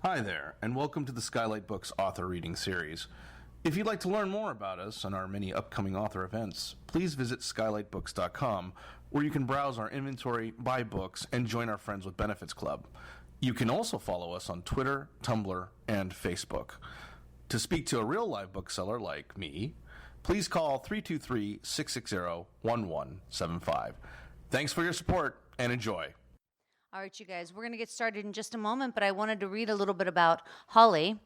Hi there, and welcome to the Skylight Books author reading series. If you'd like to learn more about us and our many upcoming author events, please visit skylightbooks.com, where you can browse our inventory, buy books, and join our Friends with Benefits Club. You can also follow us on Twitter, Tumblr, and Facebook. To speak to a real live bookseller like me, please call 323-660-1175. Thanks for your support, and enjoy. All right, you guys, we're going to get started in just a moment, but I wanted to read a little bit about Holly.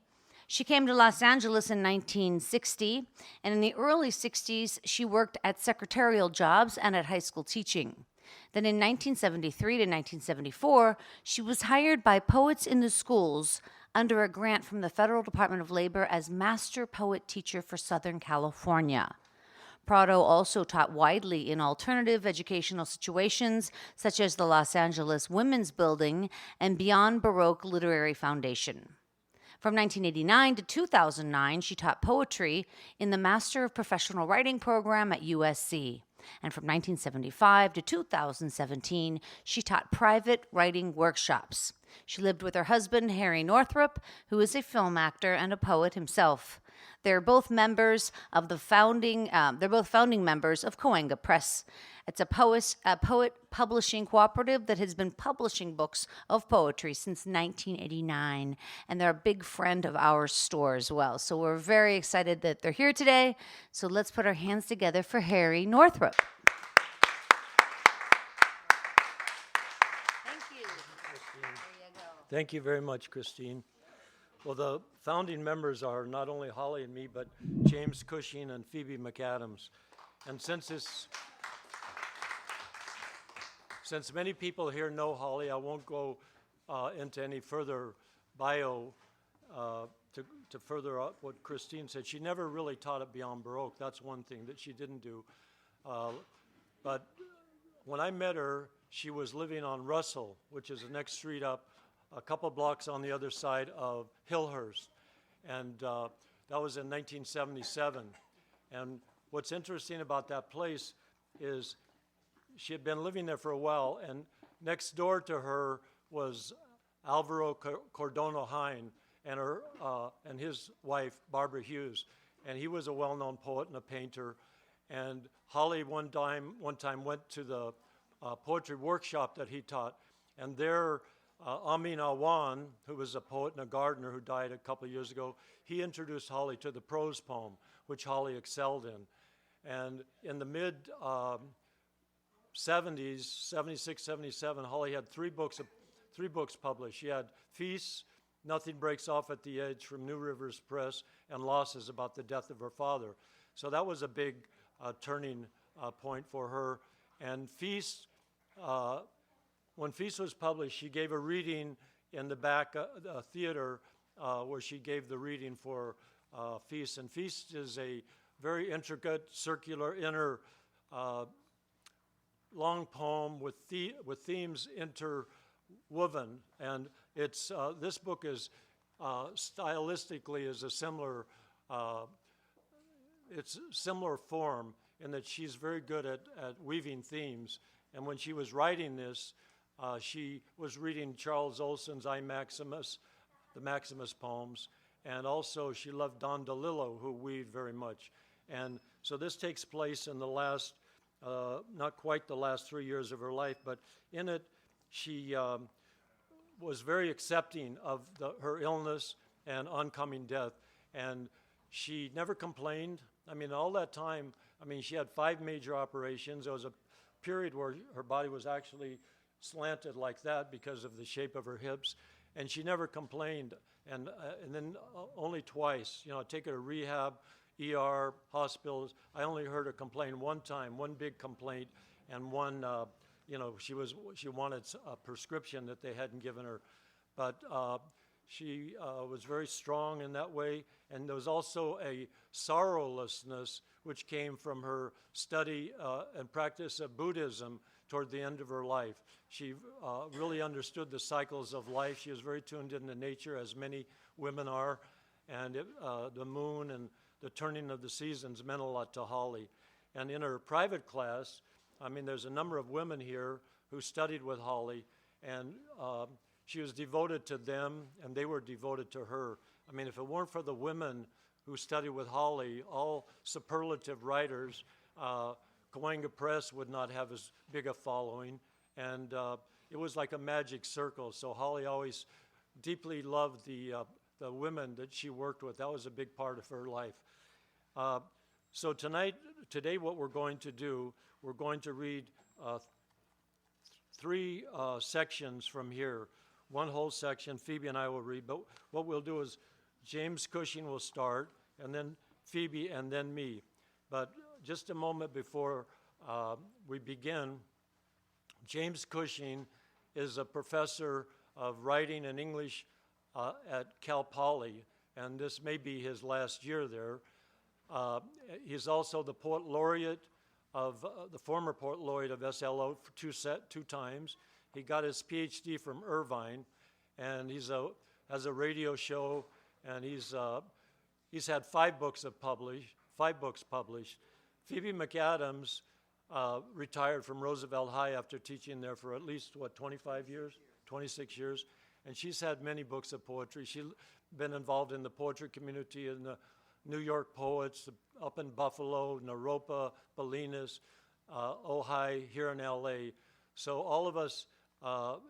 She came to Los Angeles in 1960, and in the early 60s, she worked at secretarial jobs and at high school teaching. Then in 1973 to 1974, she was hired by Poets in the Schools under a grant from the Federal Department of Labor as Master Poet Teacher for Southern California. Prado also taught widely in alternative educational situations, such as the Los Angeles Women's Building and Beyond Baroque Literary Foundation. From 1989 to 2009, she taught poetry in the Master of Professional Writing program at USC. And from 1975 to 2017, she taught private writing workshops. She lived with her husband, Harry Northrop, who is a film actor and a poet himself. They're both members of the founding members of Cahuenga Press. It's a poet publishing cooperative that has been publishing books of poetry since 1989, and they're a big friend of our store as well. So we're very excited that they're here today. So let's put our hands together for Harry Northrop. Thank you. There you go. Thank you very much, Christine. Well, the founding members are not only Holly and me, but James Cushing and Phoebe McAdams. And since many people here know Holly, I won't go into any further bio to further out what Christine said. She never really taught at Beyond Baroque. That's one thing that she didn't do. But when I met her, she was living on Russell, which is the next street up, a couple blocks on the other side of Hillhurst. And that was in 1977. And what's interesting about that place is she had been living there for a while, and next door to her was Alvaro Cordona Hine and his wife, Barbara Hughes. And he was a well-known poet and a painter. And Holly one time went to the poetry workshop that he taught, and there Amin Awan, who was a poet and a gardener who died a couple of years ago, he introduced Holly to the prose poem, which Holly excelled in. And in the mid-70s, 76, 77, Holly had three books published. She had Feasts, Nothing Breaks Off at the Edge from New Rivers Press, and Losses about the death of her father. So that was a big turning point for her. And Feast, when Feast was published, she gave a reading in the back theater where she gave the reading for Feast. And Feast is a very intricate, circular, inner, long poem with themes interwoven. And it's this book is stylistically is a similar, it's similar form in that she's very good at weaving themes. And when she was writing this, she was reading Charles Olson's I, Maximus, the Maximus poems, and also she loved Don DeLillo, who weaved very much. And so this takes place in the last, not quite the last 3 years of her life, but in it she was very accepting of her illness and oncoming death. And she never complained. I mean, all that time, she had 5 major operations. There was a period where her body was actually slanted like that because of the shape of her hips, and she never complained. And then only twice, take her to rehab, ER, hospitals. I only heard her complain one time, one big complaint, and one, she wanted a prescription that they hadn't given her. But she was very strong in that way, and there was also a sorrowlessness which came from her study and practice of Buddhism toward the end of her life. She really understood the cycles of life. She was very tuned into nature, as many women are, and the moon and the turning of the seasons meant a lot to Holly. And in her private class, there's a number of women here who studied with Holly, and she was devoted to them, and they were devoted to her. I mean, if it weren't for the women who studied with Holly, all superlative writers, Cahuenga Press would not have as big a following, and it was like a magic circle. So Holly always deeply loved the women that she worked with. That was a big part of her life. So today what we're going to do, we're going to read three sections from here. One whole section, Phoebe and I will read, but what we'll do is James Cushing will start, and then Phoebe, and then me. But just a moment before we begin, James Cushing is a professor of writing and English at Cal Poly, and this may be his last year there. He's also the poet laureate of the former poet laureate of SLO for two times. He got his PhD from Irvine, and has a radio show, and he's had 5 books published. Phoebe McAdams retired from Roosevelt High after teaching there for at least 25 years, 26 years, and she's had many books of poetry. She's been involved in the poetry community in the New York poets up in Buffalo, Naropa, Bolinas, Ojai, here in LA. So all of us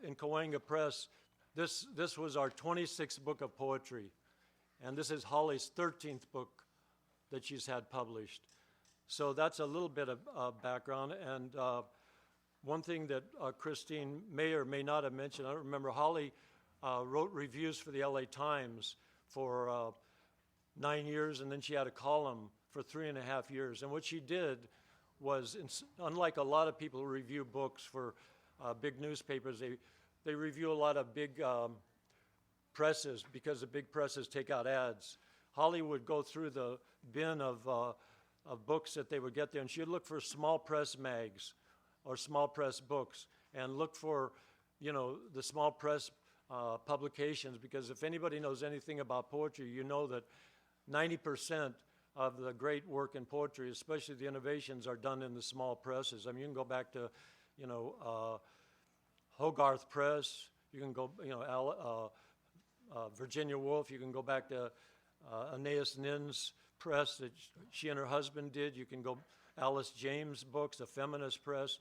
in Cahuenga Press, this was our 26th book of poetry, and this is Holly's 13th book that she's had published. So that's a little bit of background, and one thing that Christine may or may not have mentioned, I don't remember, Holly wrote reviews for the LA Times for 9 years, and then she had a column for 3.5 years. And what she did was, unlike a lot of people who review books for big newspapers, they review a lot of big presses because the big presses take out ads. Holly would go through the bin of books that they would get there, and she would look for small press mags or small press books and look for, the small press publications, because if anybody knows anything about poetry, you know that 90% of the great work in poetry, especially the innovations, are done in the small presses. I mean, you can go back to, Hogarth Press. You can go, Virginia Woolf. You can go back to Anais Nin's press that she and her husband did. You can go Alice James books, a feminist press.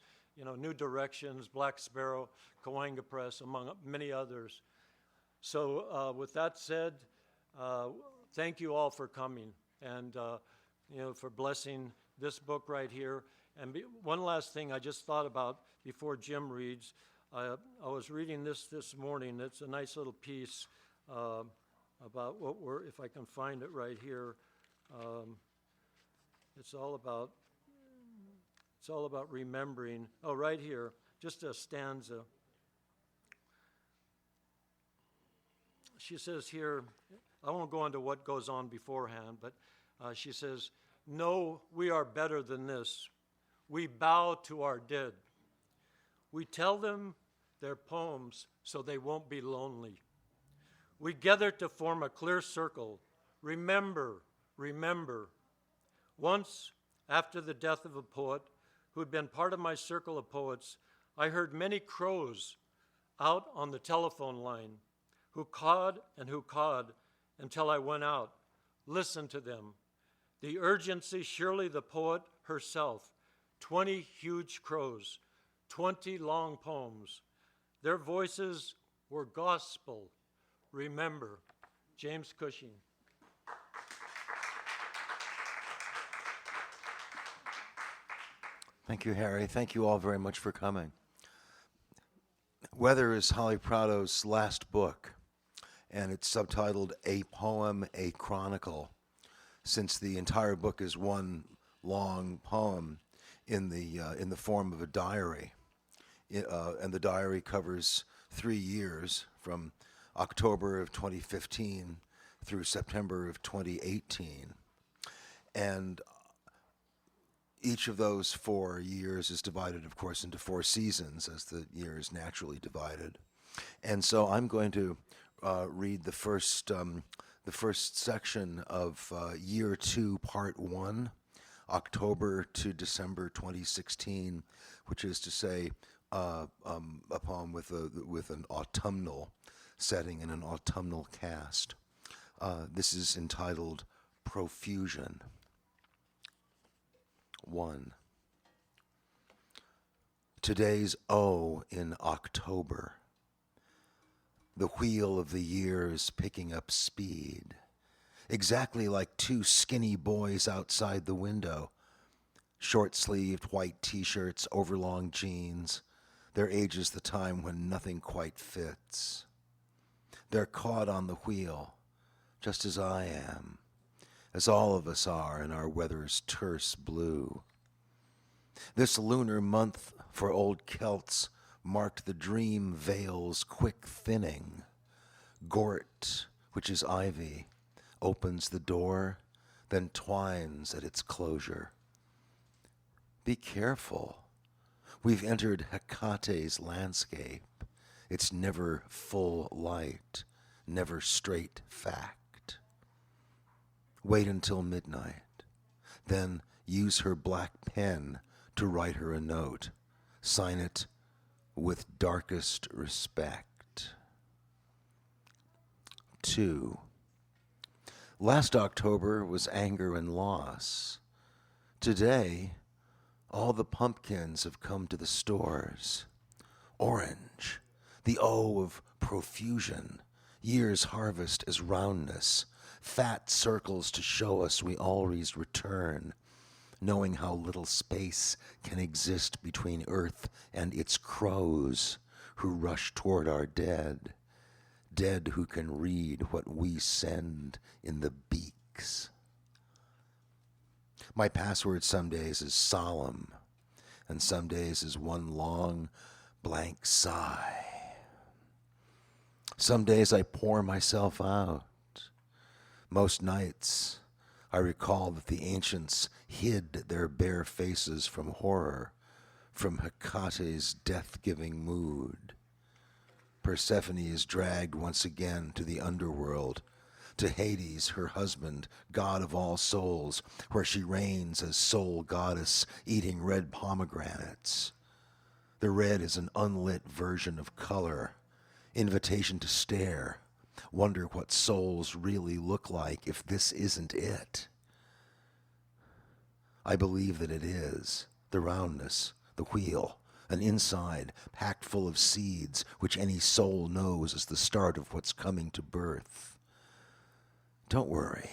New Directions, Black Sparrow, Cahuenga Press, among many others. So with that said, thank you all for coming and for blessing this book right here. And one last thing I just thought about before Jim reads. I was reading this morning. It's a nice little piece about what if I can find it right here. It's all about remembering. Oh, right here, just a stanza. She says here, I won't go into what goes on beforehand, but she says, "No, we are better than this. We bow to our dead. We tell them their poems so they won't be lonely. We gather to form a clear circle. Remember, remember. Once, after the death of a poet who had been part of my circle of poets, I heard many crows out on the telephone line who cawed until I went out. Listen to them. The urgency, surely the poet herself. 20 huge crows, 20 long poems. Their voices were gospel. Remember." James Cushing. Thank you, Harry. Thank you all very much for coming. Weather is Holly Prado's last book, and it's subtitled A Poem, A Chronicle, since the entire book is one long poem in the form of a diary. And the diary covers 3 years, from October of 2015 through September of 2018. And each of those 4 years is divided, of course, into 4 seasons, as the year is naturally divided. And so I'm going to read the first section of Year 2, Part 1, October to December 2016, which is to say a poem with an autumnal setting in an autumnal cast. This is entitled Profusion. 1. Today's O in October. The wheel of the years picking up speed. Exactly like two skinny boys outside the window. Short-sleeved white t-shirts, overlong jeans. Their age is the time when nothing quite fits. They're caught on the wheel, just as I am, as all of us are in our weather's terse blue. This lunar month for old Celts marked the dream veil's quick thinning. Gort, which is ivy, opens the door, then twines at its closure. Be careful. We've entered Hecate's landscape. It's never full light, never straight fact. Wait until midnight, then use her black pen to write her a note. Sign it with darkest respect. 2. Last October was anger and loss. Today, all the pumpkins have come to the stores. Orange, the O of profusion, year's harvest as roundness, fat circles to show us we always return, knowing how little space can exist between earth and its crows who rush toward our dead, dead who can read what we send in the beaks. My password some days is solemn, and some days is one long, blank sigh. Some days I pour myself out. Most nights I recall that the ancients hid their bare faces from horror, from Hecate's death-giving mood. Persephone is dragged once again to the underworld, to Hades, her husband, god of all souls, where she reigns as soul goddess, eating red pomegranates. The red is an unlit version of color, invitation to stare, wonder what souls really look like if this isn't it. I believe that it is, the roundness, the wheel, an inside packed full of seeds which any soul knows is the start of what's coming to birth. Don't worry.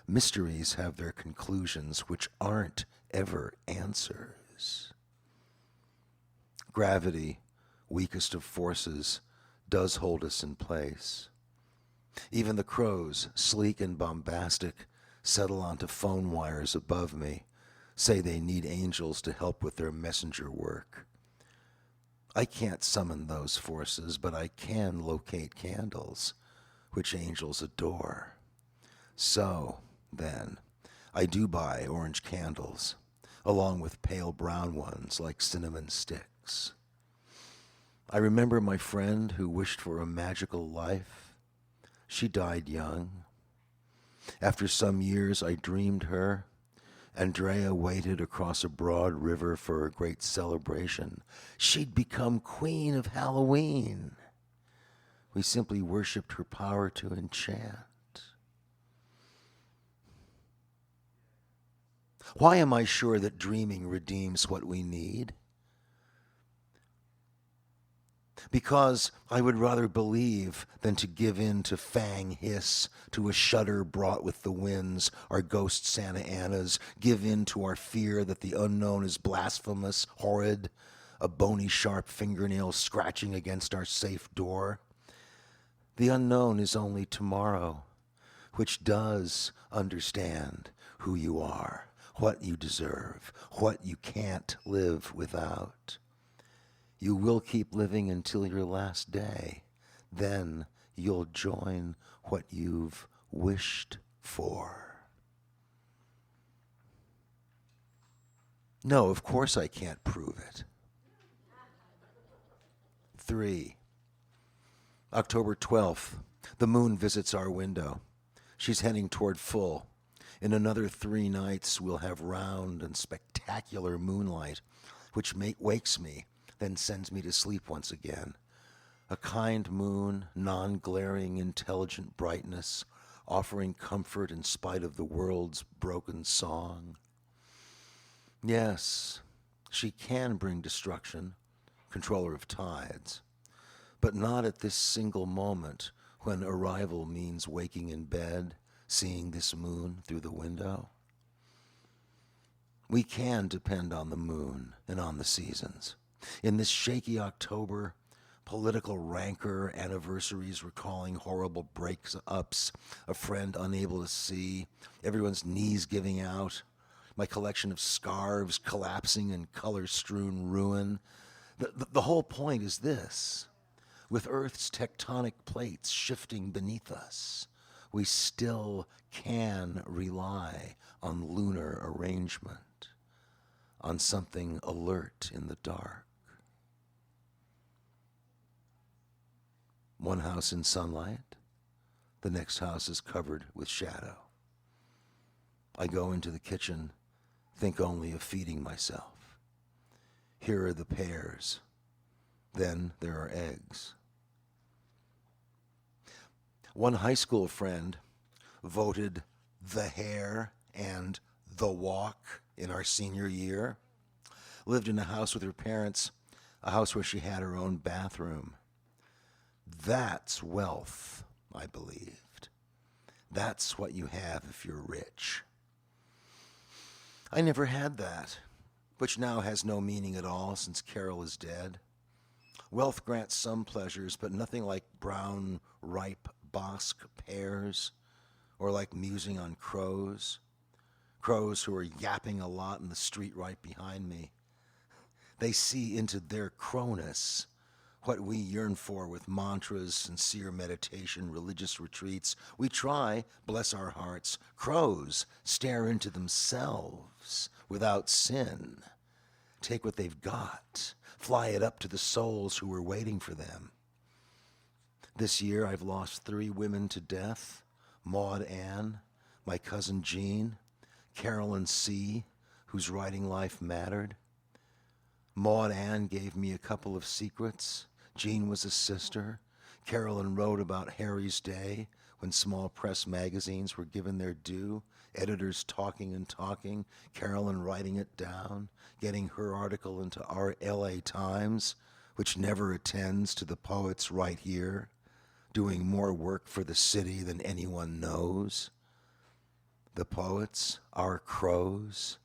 Mysteries have their conclusions which aren't ever answers. Gravity, weakest of forces, does hold us in place. Even the crows, sleek and bombastic, settle onto phone wires above me, say they need angels to help with their messenger work. I can't summon those forces, but I can locate candles, which angels adore. So, then, I do buy orange candles, along with pale brown ones like cinnamon sticks. I remember my friend who wished for a magical life. She died young. After some years, I dreamed her. Andrea waited across a broad river for a great celebration. She'd become Queen of Halloween. We simply worshipped her power to enchant. Why am I sure that dreaming redeems what we need? Because I would rather believe than to give in to fang hiss, to a shudder brought with the winds, our ghost Santa Annas, give in to our fear that the unknown is blasphemous, horrid, a bony sharp fingernail scratching against our safe door. The unknown is only tomorrow, which does understand who you are, what you deserve, what you can't live without. You will keep living until your last day. Then you'll join what you've wished for. No, of course I can't prove it. 3. October 12th. The moon visits our window. She's heading toward full. In another 3 nights, we'll have round and spectacular moonlight, which wakes me, then sends me to sleep once again. a kind moon, non-glaring, intelligent brightness, offering comfort in spite of the world's broken song. Yes, she can bring destruction, controller of tides, but not at this single moment when arrival means waking in bed, seeing this moon through the window. We can depend on the moon and on the seasons. In this shaky October, political rancor, anniversaries recalling horrible breakups, a friend unable to see, everyone's knees giving out, my collection of scarves collapsing in color-strewn ruin. The whole point is this. With Earth's tectonic plates shifting beneath us, we still can rely on lunar arrangement, on something alert in the dark. One house in sunlight, the next house is covered with shadow. I go into the kitchen, think only of feeding myself. Here are the pears. Then there are eggs. One high school friend voted the hair and the walk in our senior year. Lived in a house with her parents, a house where she had her own bathroom. That's wealth, I believed. That's what you have if you're rich. I never had that, which now has no meaning at all since Carol is dead. Wealth grants some pleasures, but nothing like brown, ripe Bosque pears, or like musing on crows. Crows who are yapping a lot in the street right behind me. They see into their crowness what we yearn for with mantras, sincere meditation, religious retreats. We try, bless our hearts. Crows stare into themselves without sin. Take what they've got, fly it up to the souls who are waiting for them. This year I've lost 3 women to death: Maud Ann, my cousin Jean, Carolyn C., whose writing life mattered. Maud Ann gave me a couple of secrets. Jean was a sister. Carolyn wrote about Harry's day when small press magazines were given their due, editors talking and talking, Carolyn writing it down, getting her article into our LA Times, which never attends to the poets right here, doing more work for the city than anyone knows. The poets are crows.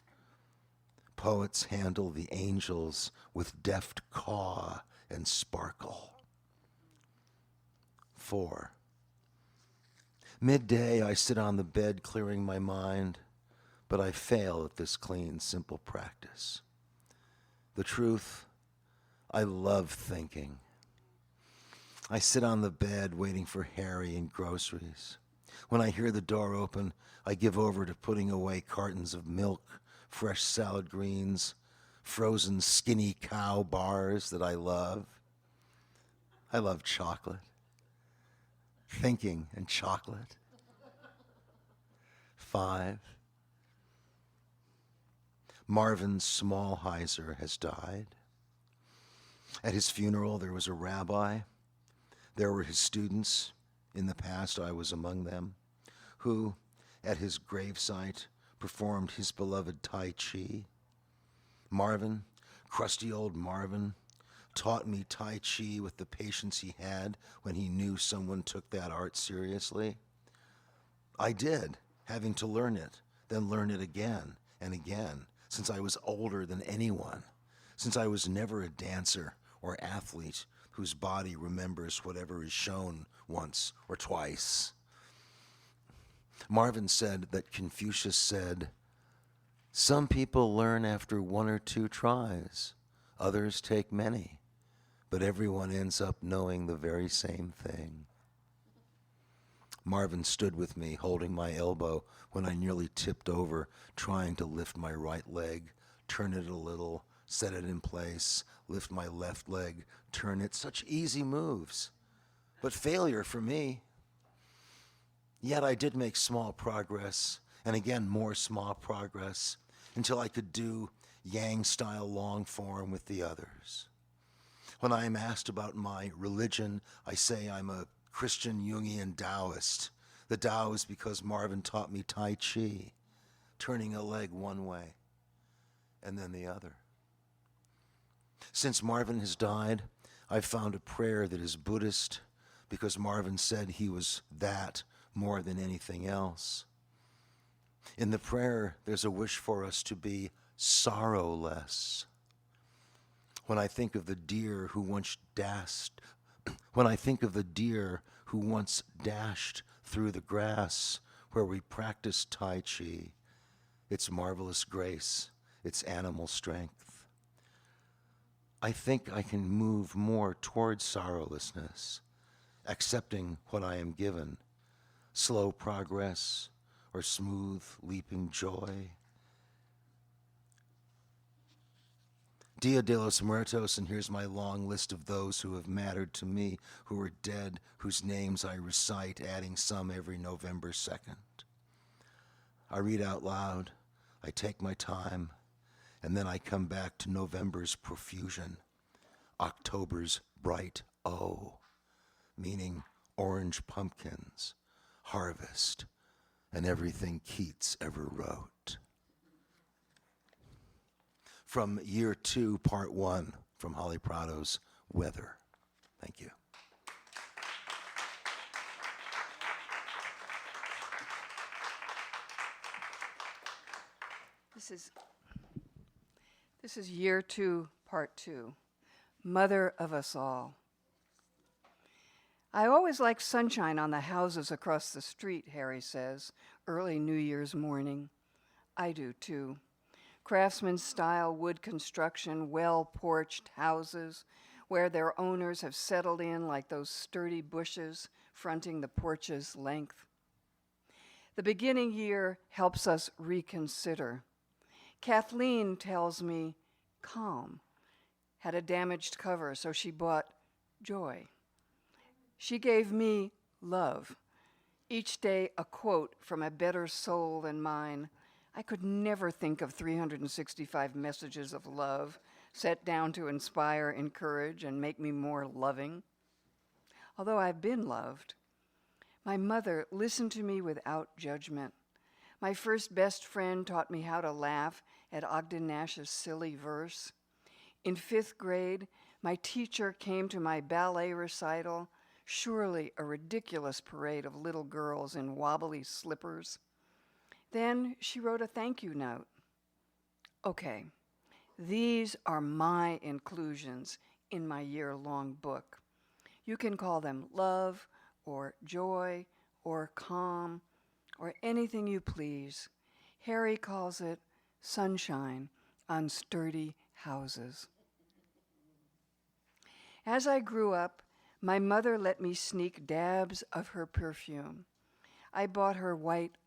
Poets handle the angels with deft caw and sparkle. 4. Midday, I sit on the bed clearing my mind, but I fail at this clean, simple practice. The truth, I love thinking. I sit on the bed waiting for Harry and groceries. When I hear the door open, I give over to putting away cartons of milk, fresh salad greens, frozen skinny cow bars that I love. I love chocolate. Thinking and chocolate. 5. Marvin Smallheiser has died. At his funeral, there was a rabbi. There were his students. In the past, I was among them, who, at his gravesite, performed his beloved Tai Chi. Marvin, crusty old Marvin, taught me Tai Chi with the patience he had when he knew someone took that art seriously. I did, having to learn it, then learn it again and again, since I was older than anyone, since I was never a dancer or athlete whose body remembers whatever is shown once or twice. Marvin said that Confucius said, "Some people learn after 1 or 2 tries, others take many, but everyone ends up knowing the very same thing." Marvin stood with me, holding my elbow when I nearly tipped over, trying to lift my right leg, turn it a little, set it in place, lift my left leg, turn it. Such easy moves, but failure for me. Yet I did make small progress, and again more small progress, until I could do Yang-style long form with the others. When I am asked about my religion, I say I'm a Christian Jungian Taoist. The Tao is because Marvin taught me Tai Chi, turning a leg one way and then the other. Since Marvin has died, I've found a prayer that is Buddhist because Marvin said he was that more than anything else. In the prayer, there's a wish for us to be sorrowless. When I think of the deer who once dashed through the grass where we practiced Tai Chi, its marvelous grace, its animal strength, I think I can move more towards sorrowlessness, accepting what I am given, slow progress or smooth leaping joy. Dia de los Muertos, and here's my long list of those who have mattered to me, who are dead, whose names I recite, adding some every November 2nd. I read out loud, I take my time, and then I come back to November's profusion, October's bright O, meaning orange pumpkins, harvest, and everything Keats ever wrote. From Year 2, Part 1, from Holly Prado's Weather. Thank you. This is Year 2, Part 2, Mother of Us All. I always like sunshine on the houses across the street, Harry says, early New Year's morning. I do too. Craftsman-style wood construction, well-porched houses where their owners have settled in like those sturdy bushes fronting the porch's length. The beginning year helps us reconsider. Kathleen tells me Calm had a damaged cover, so she bought Joy. She gave me Love. Each day a quote from a better soul than mine. I could never think of 365 messages of love set down to inspire, encourage, and make me more loving. Although I've been loved, my mother listened to me without judgment. My first best friend taught me how to laugh at Ogden Nash's silly verse. In 5th grade, my teacher came to my ballet recital, surely a ridiculous parade of little girls in wobbly slippers. Then she wrote a thank you note. Okay, these are my inclusions in my year-long book. You can call them love or joy or calm or anything you please. Harry calls it sunshine on sturdy houses. As I grew up, my mother let me sneak dabs of her perfume. I bought her white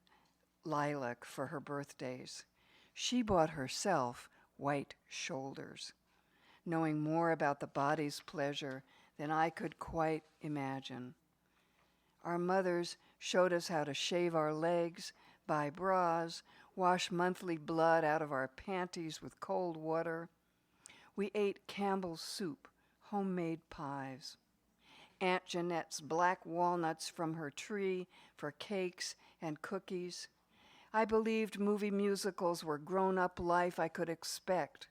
lilac for her birthdays. She bought herself white shoulders, knowing more about the body's pleasure than I could quite imagine. Our mothers showed us how to shave our legs, buy bras, wash monthly blood out of our panties with cold water. We ate Campbell's soup, homemade pies. Aunt Jeanette's black walnuts from her tree for cakes and cookies. I believed movie musicals were grown-up life I could expect.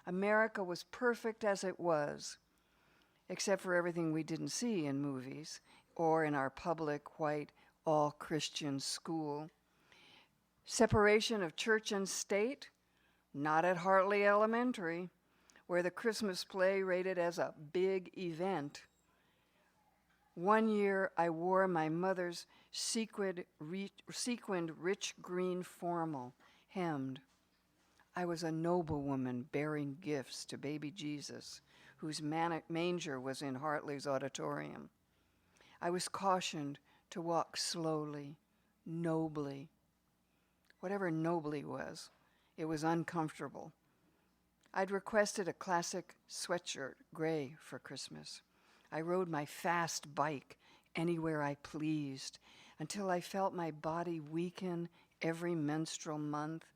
America was perfect as it was, except for everything we didn't see in movies or in our public, white, all-Christian school. Separation of church and state? Not at Hartley Elementary, where the Christmas play rated as a big event. One year, I wore my mother's sequined rich green formal, hemmed. I was a noblewoman bearing gifts to baby Jesus, whose manger was in Hartley's auditorium. I was cautioned to walk slowly, nobly. Whatever nobly was, it was uncomfortable. I'd requested a classic sweatshirt, gray, for Christmas. I rode my fast bike anywhere I pleased until I felt my body weaken every menstrual month,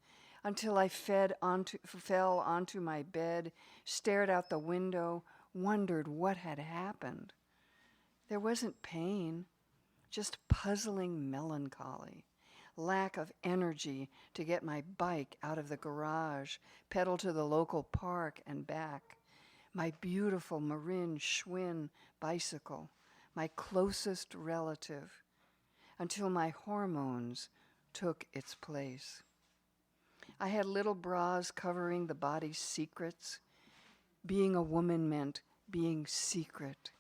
until I fell onto my bed, stared out the window, wondered what had happened. There wasn't pain, just puzzling melancholy, lack of energy to get my bike out of the garage, pedal to the local park and back, my beautiful Marin Schwinn bicycle, my closest relative, until my hormones took its place. I had little bras covering the body's secrets. Being a woman meant being secret,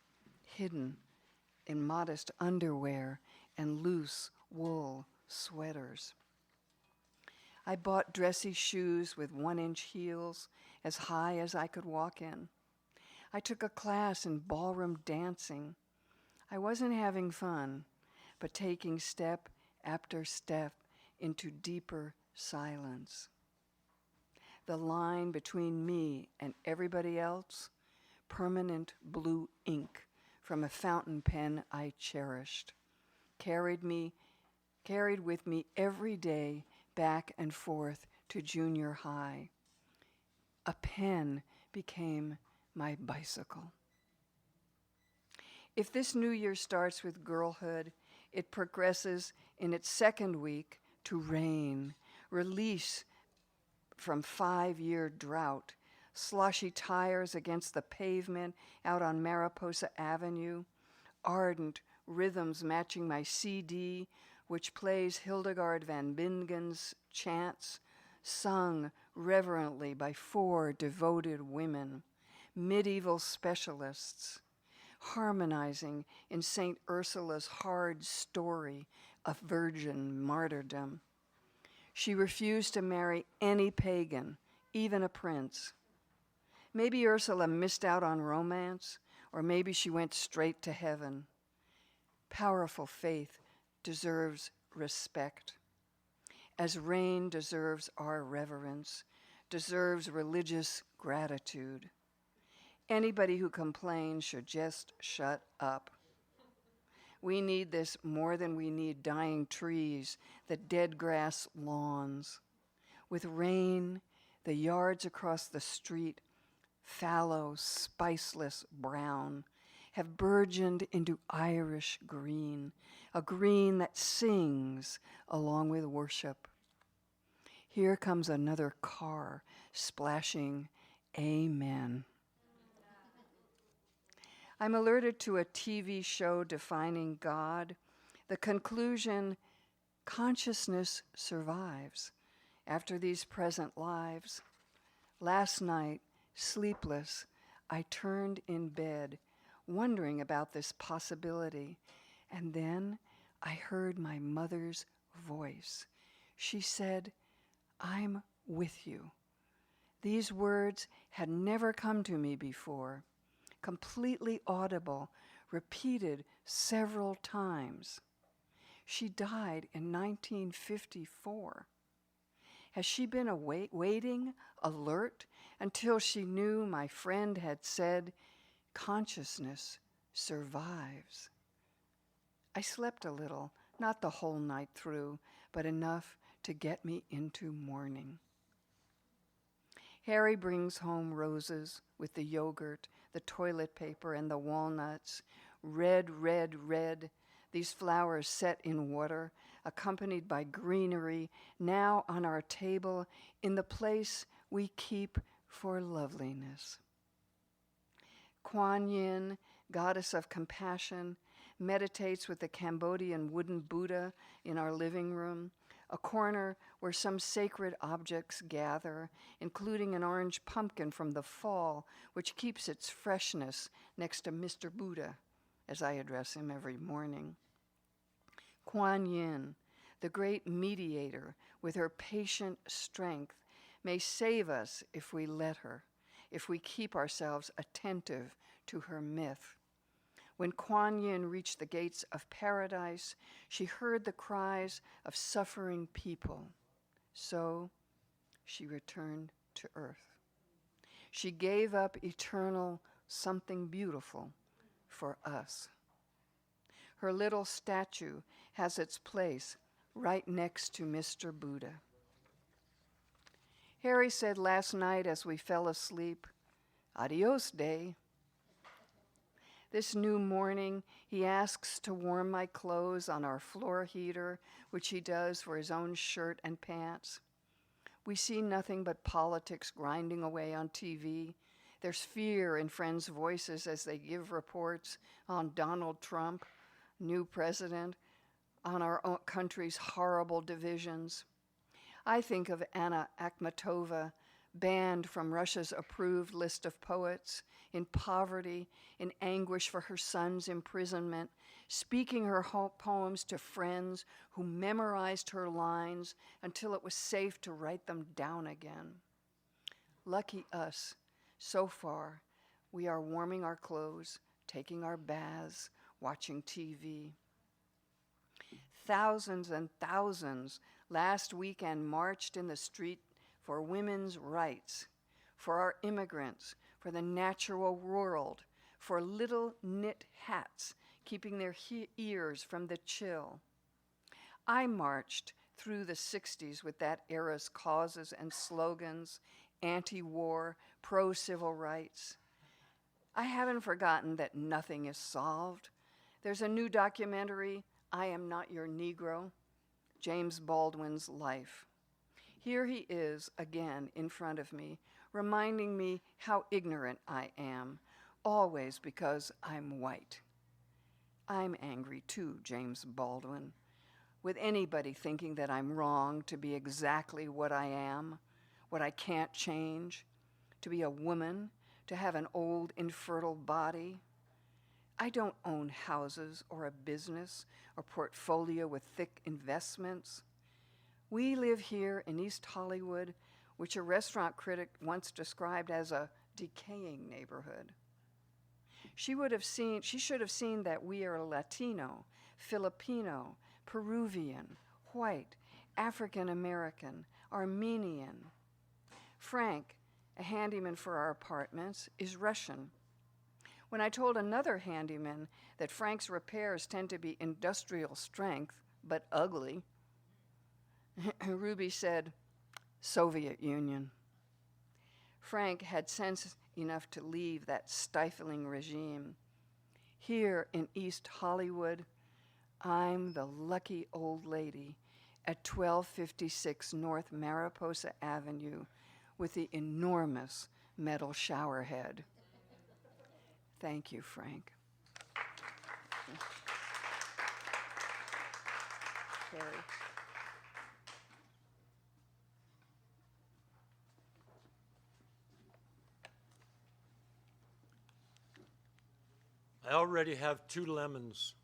hidden in modest underwear and loose wool sweaters. I bought dressy shoes with 1-inch heels as high as I could walk in. I took a class in ballroom dancing. I wasn't having fun, but taking step after step into deeper silence. The line between me and everybody else, permanent blue ink from a fountain pen I cherished, carried with me every day back and forth to junior high. A pen became my bicycle. If this new year starts with girlhood, it progresses in its second week to rain, release from 5-year drought, sloshy tires against the pavement out on Mariposa Avenue, ardent rhythms matching my CD, which plays Hildegard van Bingen's chants, sung reverently by 4 devoted women, medieval specialists, harmonizing in St. Ursula's hard story of virgin martyrdom. She refused to marry any pagan, even a prince. Maybe Ursula missed out on romance, or maybe she went straight to heaven. Powerful faith deserves respect, as rain deserves our reverence, deserves religious gratitude. Anybody who complains should just shut up. We need this more than we need dying trees, the dead grass lawns. With rain, the yards across the street, fallow, spiceless brown, have burgeoned into Irish green, a green that sings along with worship. Here comes another car splashing amen. I'm alerted to a TV show defining God, the conclusion, consciousness survives after these present lives. Last night, sleepless, I turned in bed, wondering about this possibility, and then I heard my mother's voice. She said, "I'm with you." These words had never come to me before, completely audible, repeated several times. She died in 1954. Has she been waiting, alert, until she knew my friend had said, consciousness survives? I slept a little, not the whole night through, but enough to get me into morning. Harry brings home roses with the yogurt, the toilet paper, and the walnuts. Red, red, red. These flowers set in water, accompanied by greenery, now on our table in the place we keep for loveliness. Kuan Yin, goddess of compassion, meditates with the Cambodian wooden Buddha in our living room, a corner where some sacred objects gather, including an orange pumpkin from the fall, which keeps its freshness next to Mr. Buddha, as I address him every morning. Kuan Yin, the great mediator, with her patient strength, may save us if we let her, if we keep ourselves attentive to her myth. When Kuan Yin reached the gates of paradise, she heard the cries of suffering people. So she returned to earth. She gave up eternal something beautiful for us. Her little statue has its place right next to Mr. Buddha. Harry said last night as we fell asleep, "Adios, day." This new morning, he asks to warm my clothes on our floor heater, which he does for his own shirt and pants. We see nothing but politics grinding away on TV. There's fear in friends' voices as they give reports on Donald Trump, new president, on our own country's horrible divisions. I think of Anna Akhmatova, banned from Russia's approved list of poets, in poverty, in anguish for her son's imprisonment, speaking her poems to friends who memorized her lines until it was safe to write them down again. Lucky us, so far, we are warming our clothes, taking our baths, watching TV. Thousands and thousands last weekend marched in the street for women's rights, for our immigrants, for the natural world, for little knit hats keeping their ears from the chill. I marched through the 60s with that era's causes and slogans, anti-war, pro-civil rights. I haven't forgotten that nothing is solved. There's a new documentary, I Am Not Your Negro, James Baldwin's life. Here he is again in front of me, reminding me how ignorant I am, always because I'm white. I'm angry too, James Baldwin, with anybody thinking that I'm wrong to be exactly what I am, what I can't change, to be a woman, to have an old infertile body. I don't own houses or a business or portfolio with thick investments. We live here in East Hollywood, which a restaurant critic once described as a decaying neighborhood. She should have seen that we are Latino, Filipino, Peruvian, white, African American, Armenian. Frank, a handyman for our apartments, is Russian. When I told another handyman that Frank's repairs tend to be industrial strength, but ugly, Ruby said, Soviet Union. Frank had sense enough to leave that stifling regime. Here in East Hollywood, I'm the lucky old lady at 1256 North Mariposa Avenue with the enormous metal shower head. Thank you, Frank. Carrie. I already have 2 lemons.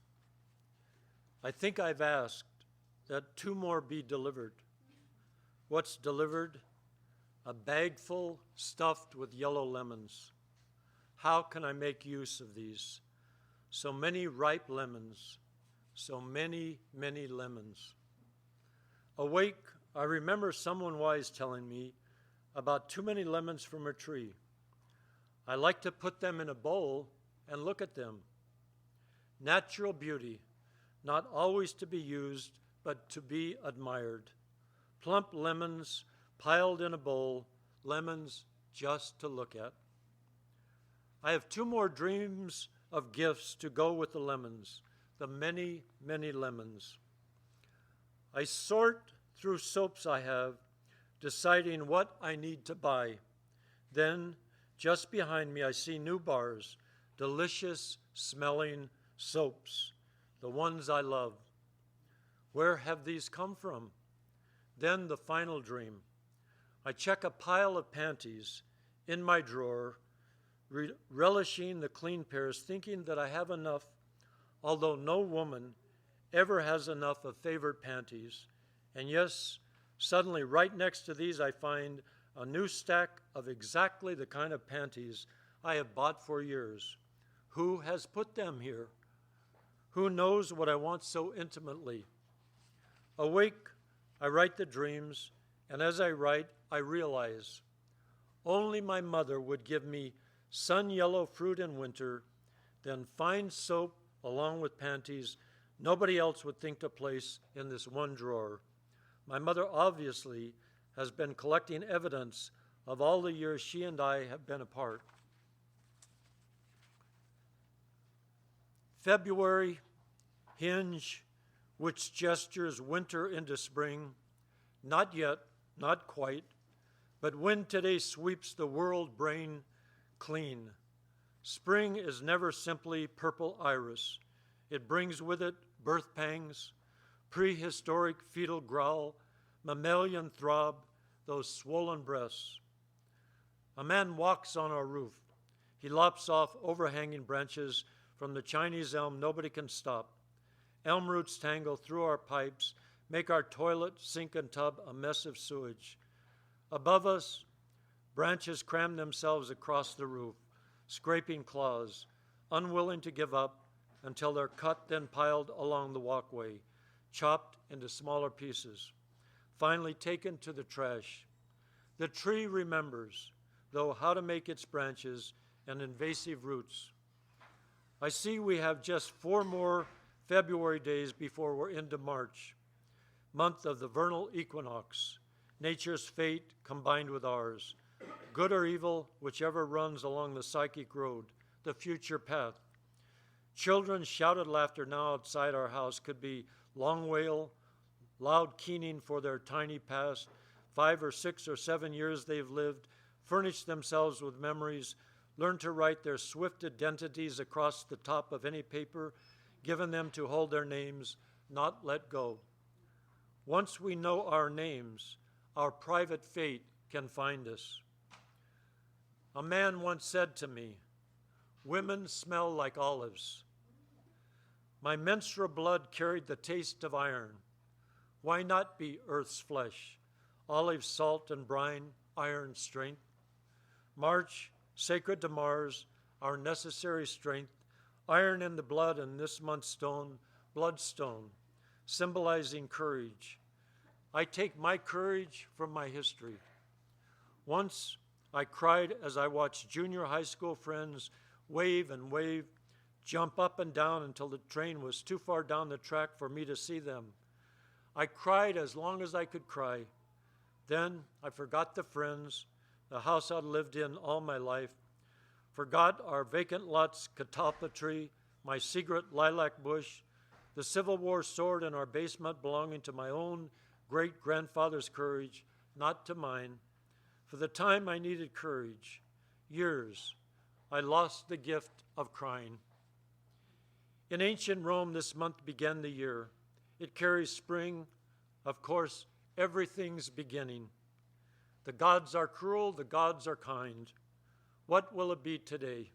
I think I've asked that 2 more be delivered. What's delivered? A bag full stuffed with yellow lemons. How can I make use of these? So many ripe lemons, so many, many lemons. Awake, I remember someone wise telling me about too many lemons from a tree. I like to put them in a bowl and look at them. Natural beauty, not always to be used, but to be admired. Plump lemons piled in a bowl, lemons just to look at. I have 2 more dreams of gifts to go with the lemons, the many, many lemons. I sort through soaps I have, deciding what I need to buy. Then, just behind me, I see new bars, delicious smelling soaps, the ones I love. Where have these come from? Then the final dream. I check a pile of panties in my drawer, relishing the clean pairs, thinking that I have enough, although no woman ever has enough of favorite panties. And yes, suddenly right next to these I find a new stack of exactly the kind of panties I have bought for years. Who has put them here? Who knows what I want so intimately? Awake, I write the dreams, and as I write, I realize only my mother would give me sun-yellow fruit in winter, then fine soap along with panties nobody else would think to place in this one drawer. My mother obviously has been collecting evidence of all the years she and I have been apart. February, hinge, which gestures winter into spring, not yet, not quite, but when today sweeps the world brain clean. Spring is never simply purple iris. It brings with it birth pangs, prehistoric fetal growl, mammalian throb, those swollen breasts. A man walks on our roof. He lops off overhanging branches from the Chinese elm nobody can stop. Elm roots tangle through our pipes, make our toilet, sink, and tub a mess of sewage. Above us, branches cram themselves across the roof, scraping claws, unwilling to give up until they're cut, then piled along the walkway, chopped into smaller pieces, finally taken to the trash. The tree remembers, though, how to make its branches and invasive roots. I see we have just 4 more February days before we're into March, month of the vernal equinox, nature's fate combined with ours, good or evil, whichever runs along the psychic road, the future path. Children's shouted laughter now outside our house could be long wail, loud keening for their tiny past, 5 or 6 or 7 years they've lived, furnished themselves with memories, learned to write their swift identities across the top of any paper, given them to hold their names, not let go. Once we know our names, our private fate can find us. A man once said to me, "Women smell like olives." My menstrual blood carried the taste of iron. Why not be earth's flesh? Olive salt and brine, iron strength. March, sacred to Mars, our necessary strength, iron in the blood and this month's stone, bloodstone, symbolizing courage. I take my courage from my history. Once I cried as I watched junior high school friends wave and wave, jump up and down until the train was too far down the track for me to see them. I cried as long as I could cry. Then I forgot the friends, the house I'd lived in all my life, forgot our vacant lot's catalpa tree, my secret lilac bush, the Civil War sword in our basement belonging to my own great-grandfather's courage, not to mine. For the time I needed courage, years, I lost the gift of crying. In ancient Rome, this month began the year. It carries spring. Of course, everything's beginning. The gods are cruel, the gods are kind. What will it be today?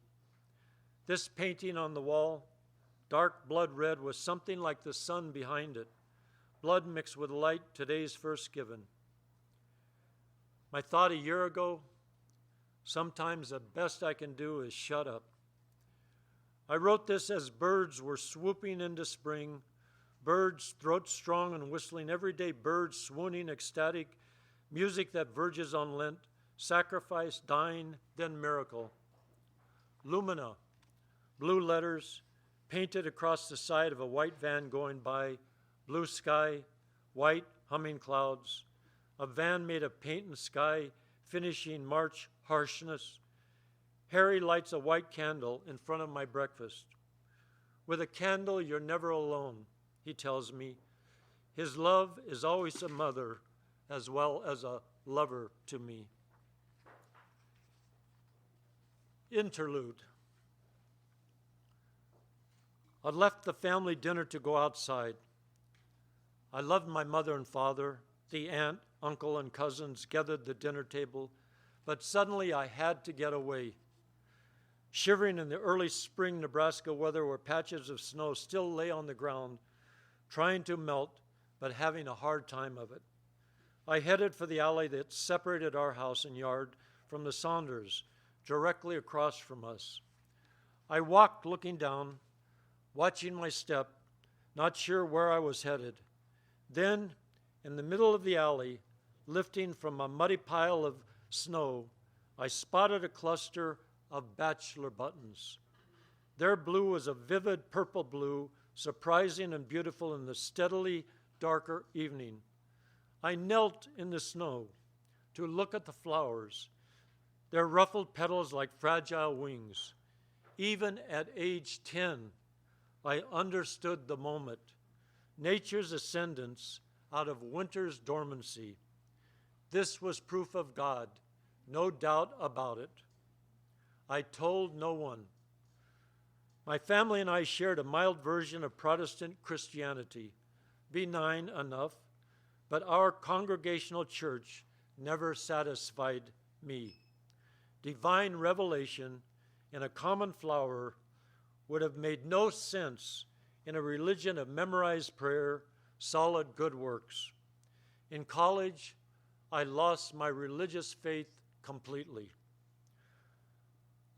This painting on the wall, dark blood red, was something like the sun behind it. Blood mixed with light, today's first given. My thought a year ago, sometimes the best I can do is shut up. I wrote this as birds were swooping into spring, birds throat strong and whistling, everyday birds swooning ecstatic, music that verges on Lent, sacrifice, dying, then miracle. Lumina, blue letters, painted across the side of a white van going by, blue sky, white humming clouds, a van made of paint and sky, finishing March harshness. Harry lights a white candle in front of my breakfast. With a candle, you're never alone, he tells me. His love is always a mother as well as a lover to me. Interlude. I left the family dinner to go outside. I loved my mother and father. The aunt, uncle, and cousins gathered the dinner table, but suddenly I had to get away. Shivering in the early spring Nebraska weather where patches of snow still lay on the ground, trying to melt, but having a hard time of it. I headed for the alley that separated our house and yard from the Saunders, directly across from us. I walked looking down, watching my step, not sure where I was headed. Then, in the middle of the alley, lifting from a muddy pile of snow, I spotted a cluster of bachelor buttons. Their blue was a vivid purple blue, surprising and beautiful in the steadily darker evening. I knelt in the snow to look at the flowers, their ruffled petals like fragile wings. Even at age 10, I understood the moment, nature's ascendance out of winter's dormancy. This was proof of God, no doubt about it. I told no one. My family and I shared a mild version of Protestant Christianity, benign enough, but our congregational church never satisfied me. Divine revelation in a common flower would have made no sense in a religion of memorized prayer, solid good works. In college, I lost my religious faith completely.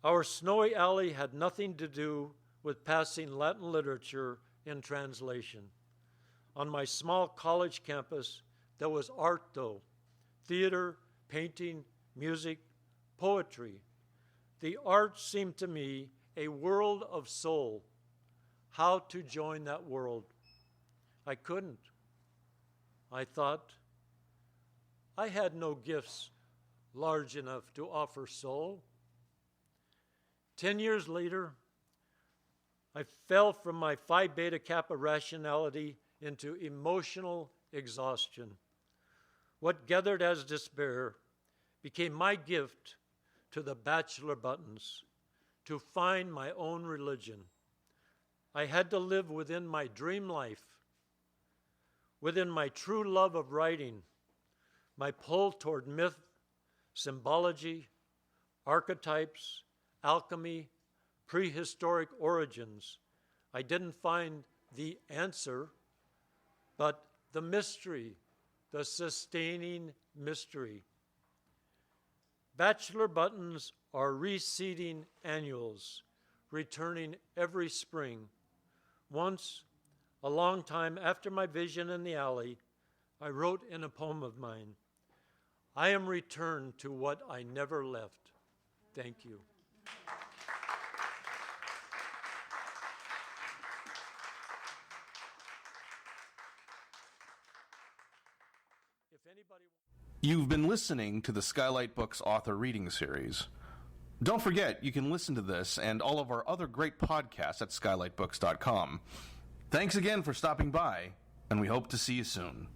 Our snowy alley had nothing to do with passing Latin literature in translation. On my small college campus, there was art, though: theater, painting, music, poetry. The arts seemed to me a world of soul. How to join that world? I couldn't. I thought, I had no gifts large enough to offer soul. 10 years later, I fell from my Phi Beta Kappa rationality into emotional exhaustion. What gathered as despair became my gift to the bachelor buttons, to find my own religion. I had to live within my dream life, within my true love of writing, my pull toward myth, symbology, archetypes, alchemy, prehistoric origins. I didn't find the answer, but the mystery, the sustaining mystery. Bachelor buttons are reseeding annuals, returning every spring. Once, a long time after my vision in the alley, I wrote in a poem of mine, I am returned to what I never left. Thank you. You've been listening to the Skylight Books author reading series. Don't forget, you can listen to this and all of our other great podcasts at skylightbooks.com. Thanks again for stopping by, and we hope to see you soon.